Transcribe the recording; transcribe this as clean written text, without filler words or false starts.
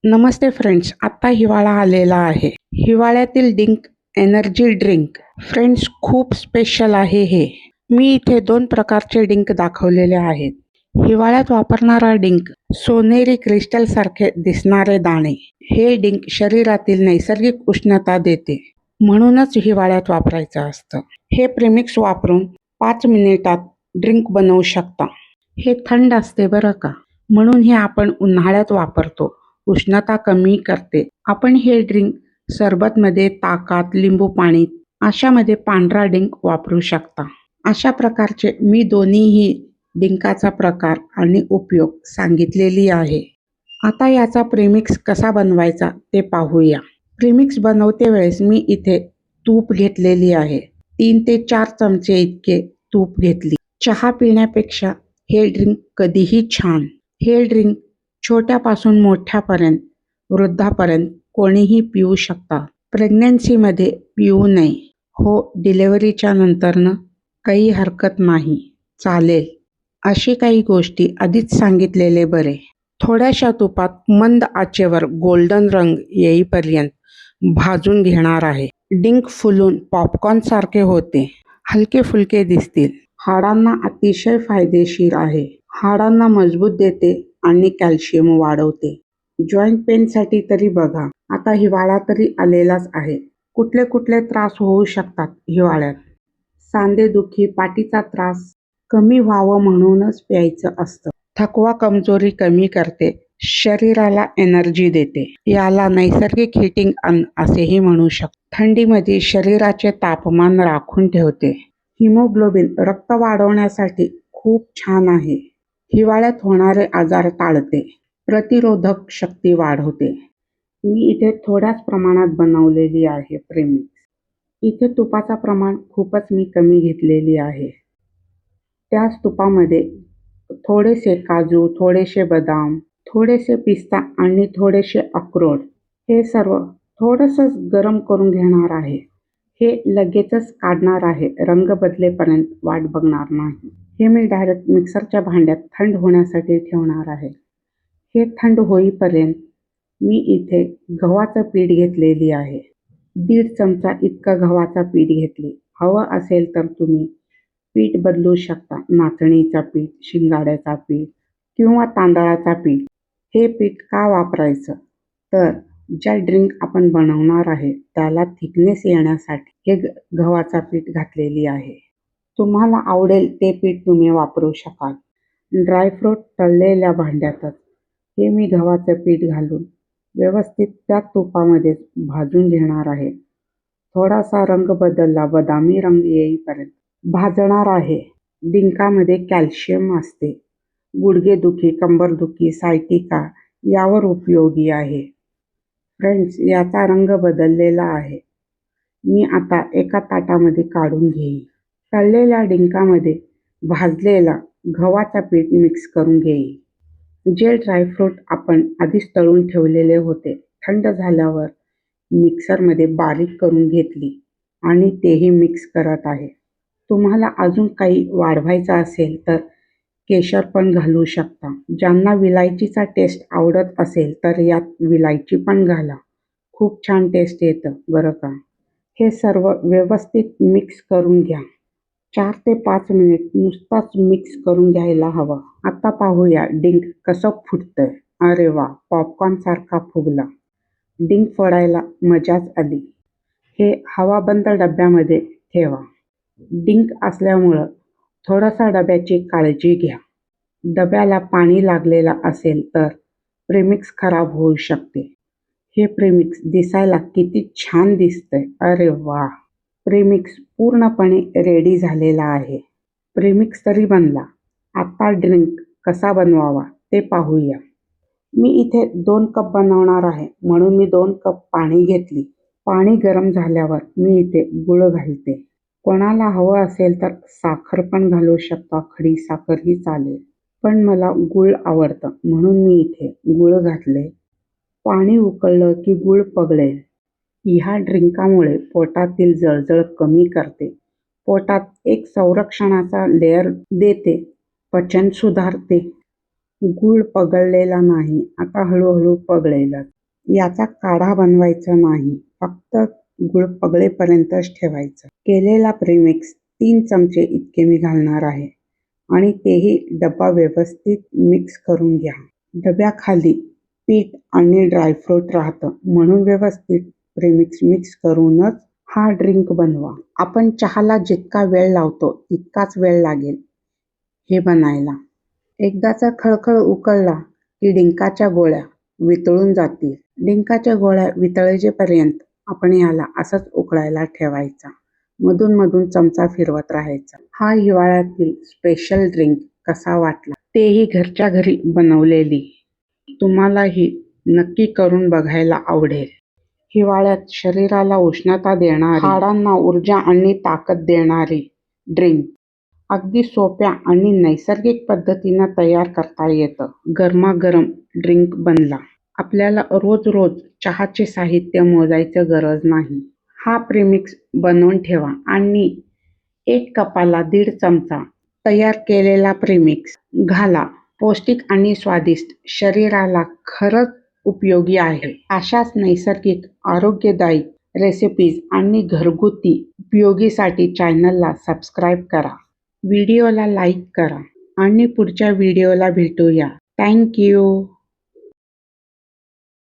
नमस्ते friends, आत्ता हिवाळा आलेला आहे. हिवाळ्यातील डिंक एनर्जी ड्रिंक फ्रेंड्स खूप स्पेशल आहे हे. मी इथे 2 प्रकारचे डिंक दाखवलेले आहेत. हिवाळ्यात वापरणारा डिंक सोनेरी क्रिस्टल सारखे दिसणारे दाणे. हे डिंक शरीरातील नैसर्गिक उष्णता देते, म्हणूनच हिवाळ्यात वापरायचं असतं. हे प्रेमिक्स वापरून 5 मिनिटात ड्रिंक बनवू शकता. हे थंड असते बरं का, म्हणून हे आपण उन्हाळ्यात वापरतो. उष्णता कमी करते. आपण हे ड्रिंक सरबतमध्ये, ताकात, लिंबू पाणी अशामध्ये पांढरा डिंक वापरू शकता. अशा प्रकारचे मी दोन्हीही डिंकाचा प्रकार आणि उपयोग सांगितलेली आहे. आता याचा प्रेमिक्स कसा बनवायचा ते पाहूया. प्रेमिक्स बनवते वेळेस मी इथे तूप घेतलेली आहे. 3 ते 4 चमचे इतके तूप घेतली. चहा पिण्यापेक्षा हे ड्रिंक कधीही छान. हे ड्रिंक छोट्यापासून मोठ्यापर्यंत, वृद्धापर्यंत कोणीही पिऊ शकता. प्रेग्नन्सीमध्ये पिऊ नये. हो, डिलिव्हरीच्या नंतरनं काही हरकत नाही, चालेल. अशी काही गोष्टी आधीच सांगितलेले बरे. थोड्याशा तुपात मंद आचेवर गोल्डन रंग येईपर्यंत भाजून घेणार आहे. डिंक फुलून पॉपकॉर्न सारखे होते. हलके फुलके दिसतील. हाडांना अतिशय फायदेशीर आहे. हाडांना मजबूत देते आणि कॅल्शियम वाढवते. जॉईंट पेनसाठी तरी बघा. आता हिवाळा तरी आलेलाच आहे. कुठले कुठले त्रास होऊ शकतात हिवाळ्यात? सांधेदुखी, पाठीचा त्रास कमी व्हावं म्हणूनच प्यायचं असतं. थकवा कमजोरी कमी करते. शरीराला एनर्जी देते. याला नैसर्गिक हीटिंग असेही म्हणू शकतो. थंडीमध्ये शरीराचे तापमान राखून ठेवते. हिमोग्लोबिन रक्त वाढवण्यासाठी खूप छान आहे. हिवाळ्यात होणारे आजार टाळते. प्रतिरोधक शक्ती वाढवते. मी इथे थोड्याच प्रमाणात बनवलेली आहे प्रेमिक्स. इथे तुपाचं प्रमाण खूपच मी कमी घेतलेली आहे. त्याच तुपामध्ये थोडेसे काजू, थोडेसे बदाम, थोडेसे पिस्ता आणि थोडेसे अक्रोड हे सर्व थोडंसं गरम करून घेणार आहे. हे लगेचच काढणार आहे. रंग बदलेपर्यंत वाट बघणार नाही. हे मी डायरेक्ट मिक्सरच्या भांड्यात थंड होण्यासाठी ठेवणार आहे. हे थंड होईपर्यंत मी इथे गव्हाचं पीठ घेतलेली आहे. 1.5 चमचा इतकं गव्हाचं पीठ घेतले. हवं असेल तर तुम्ही पीठ बदलू शकता. नाचणीचं पीठ, शिंगाड्याचं पीठ किंवा तांदळाचं पीठ. हे पीठ का वापरायचं? तर ज्या ड्रिंक आपण बनवणार आहे त्याला थिकनेस येण्यासाठी हे गव्हाचं पीठ घातलेली आहे. तुम्हाला आवडेल ते पीठ तुम्ही वापरू शकाल. ड्रायफ्रूट तळलेल्या भांड्यातच हे मी गव्हाचं पीठ घालून व्यवस्थित त्या तुपामध्ये भाजून घेणार आहे. थोडासा रंग बदलला, बदामी रंग येईपर्यंत भाजणार आहे. डिंकामध्ये कॅल्शियम असते. गुडघेदुखी, कंबरदुखी, सायटिका यावर उपयोगी आहे. फ्रेंड्स, याचा रंग बदललेला आहे. मी आता एका ताटामध्ये काढून घेईन. तळलेल्या डिंकामध्ये भाजलेला गव्हाचा पीठ मिक्स करून घेईन. जे ड्रायफ्रूट आपण आधीच तळून ठेवलेले होते, थंड झाल्यावर मिक्सरमध्ये बारीक करून घेतली आणि तेही मिक्स करत आहे. तुम्हाला अजून काही वाढवायचं असेल तर केशर पण घालू शकता. ज्यांना विलायचीचा टेस्ट आवडत असेल तर यात विलायची पण घाला. खूप छान टेस्ट येतं बरं का. हे सर्व व्यवस्थित मिक्स करून घ्या. 4 ते 5 मिनिट नुसताच मिक्स करून घ्यायला हवा. आता पाहूया डिंक कसं फुटतंय. अरे वा, पॉपकॉर्न सारखा फुगला. डिंक फोडायला मजाच आली. हे हवाबंद डब्यामध्ये ठेवा. डिंक असल्यामुळं थोडासा डब्याची काळजी घ्या. डब्याला पाणी लागलेलं असेल तर प्रेमिक्स खराब होऊ शकते. हे प्रेमिक्स दिसायला किती छान दिसतंय. अरे वा, प्रेमिक्स पूर्णपणे रेडी झालेला आहे. प्रेमिक्स तरी बनला. आता ड्रिंक कसा बनवावा ते पाहूया. मी इथे 2 कप बनवणार आहे, म्हणून मी 2 कप पाणी घेतली. पाणी गरम झाल्यावर मी इथे गूळ घालते. कोणाला हवं असेल तर साखर पण घालू शकता. खडी साखरही चालेल, पण मला गूळ आवडतं म्हणून मी इथे गूळ घातले. पाणी उकळलं की गूळ पगळेल. ह्या ड्रिंकामुळे पोटातील जळजळ कमी करते. पोटात एक संरक्षणाचा लेयर देते. पचन सुधारते. गूळ पगळलेला नाही, आता हळूहळू पगळेलच. याचा काढा बनवायचा नाही, फक्त गूळ पगळेपर्यंतच ठेवायचं. केलेला प्रीमिक्स 3 चमचे इतके मी घालणार आहे आणि तेही डब्बा व्यवस्थित मिक्स करून घ्या. डब्याखाली पीठ आणि ड्रायफ्रूट राहतं, म्हणून व्यवस्थित प्रीमिक्स मिक्स करूनच हा ड्रिंक बनवा. आपण चहाला जितका वेळ लावतो तितकाच वेळ लागेल हे बनायला. एकदाचा खळखळ उकळला की डिंकाच्या गोळ्या वितळून जातील. डिंकाच्या गोळ्या वितळेपर्यंत आपण याला असंच उकळायला ठेवायचा. मधून मधून चमचा फिरवत राहायचा. हा हिवाळ्यातील स्पेशल ड्रिंक कसा वाटला, तेही घरच्या घरी बनवलेली, तुम्हालाही नक्की करून बघायला आवडेल. हिवाळ्यात शरीराला उष्णता देणारी, हाडांना ऊर्जा आणि ताकद देणारी ड्रिंक अगदी सोप्या आणि नैसर्गिक पद्धतीनं तयार करता येतं. गरमागरम ड्रिंक बनला. आपल्याला रोज रोज चहाचे साहित्य मोजायचं गरज नाही. हा प्रीमिक्स बनवून ठेवा आणि 1 कपाला 1.5 चमचा तयार केलेला प्रीमिक्स घाला. पौष्टिक आणि स्वादिष्ट, शरीराला खरंच उपयोगी आहे. अशाच नैसर्गिक आरोग्यदायी रेसिपीज आणि घरगुती उपयोगीसाठी चॅनलला सबस्क्राईब करा. व्हिडिओला लाईक करा आणि पुढच्या व्हिडिओला भेटूया. Thank you.